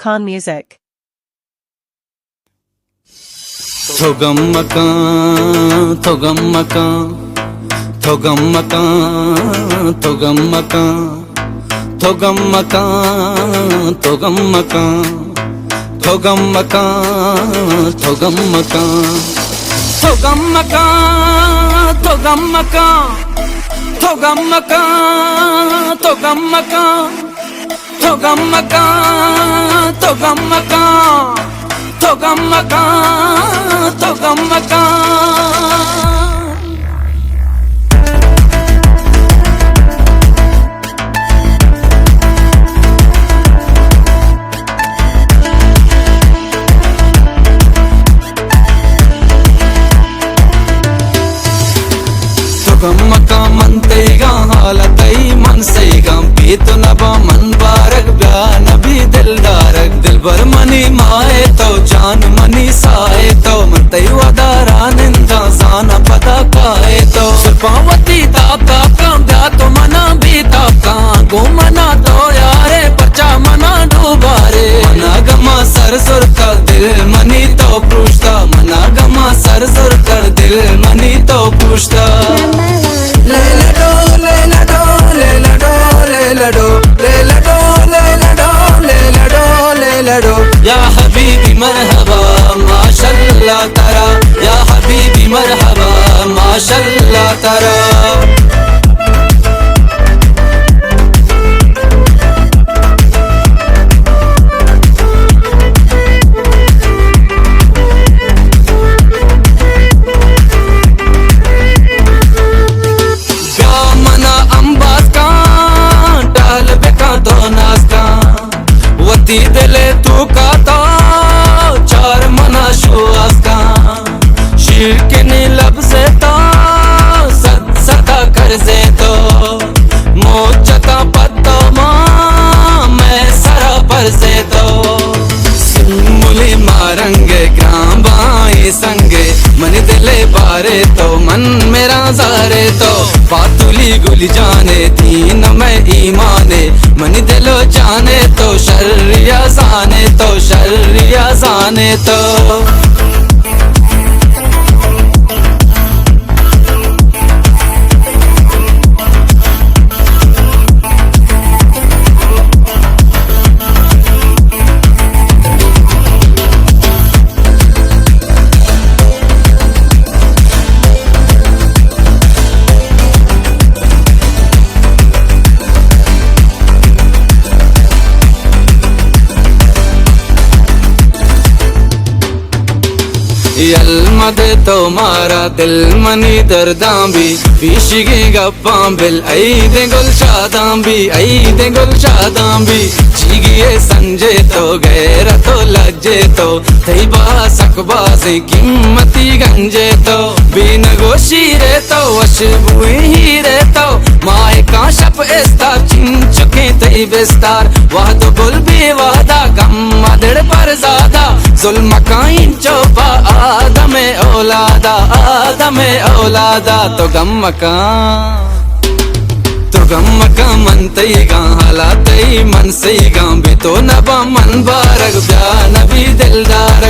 Khan Music. Thogamaka, Thogamaka, Thogamaka, Thogamaka, Thogamaka, Thogamaka, Thogamaka, Thogamaka, Thogamaka, Thogamaka, Thogamaka, Thogamaka, Thogamaka, Thogamaka, Thogamaka, Thogamaka. Thogamaka manteiga halatai manseiga beeto naba man barak bya nabi dildarak dilbar mani maaye to jaan mani saaye to mantei wadara ninda zana pada kaaye to surpavati taapka bya to mana bhi taapka go mana to yaare pacha mana dubare mana gama sar sur kar dil mani to pushta mana gama sar sur kar dil mani to pushta Lela do, lela do, lela do, lela do, lela do, lela do, lela do, lela do. Ya habibi marhaba, mashallah tara. Ya habibi marhaba, mashallah tara. वती दिले तू का तो चार मना शुआस का शीर के नीलब से तो सदा कर से तो मोचता पत्तो माँ मैं सरा पर से तो मुली मारंगे ग्राम बाई संगे मन दिले बारे तो मन मेरा जारे तो बातुली गुली जाने दीन में ईमाने मन दिलो जाने तो शर्रिया जाने तो शर्रिया जाने तो यलमद तो मारा दिल मनी दर्दांबी पीशिगे गप्पांबिल आई दे गुलशादांबी आई दे गुलशादांबी चीगिए संजे तो गैर तो लज्जे तो तैबा सकबाज़े कीमती गंजे तो बिन गोशीरे तो वशबुई हीरे तो माए काशप इस्तार चिन चुके तई बिस्तार वाद बुल भी वादा कम मदड़ पर ज़्यादा जुल्म काइन चौपा आदम औलादा तो गम्मका मनतईगा हालातई मन सईगा भी तो नबा मन बारग ब्या नबी दिलदार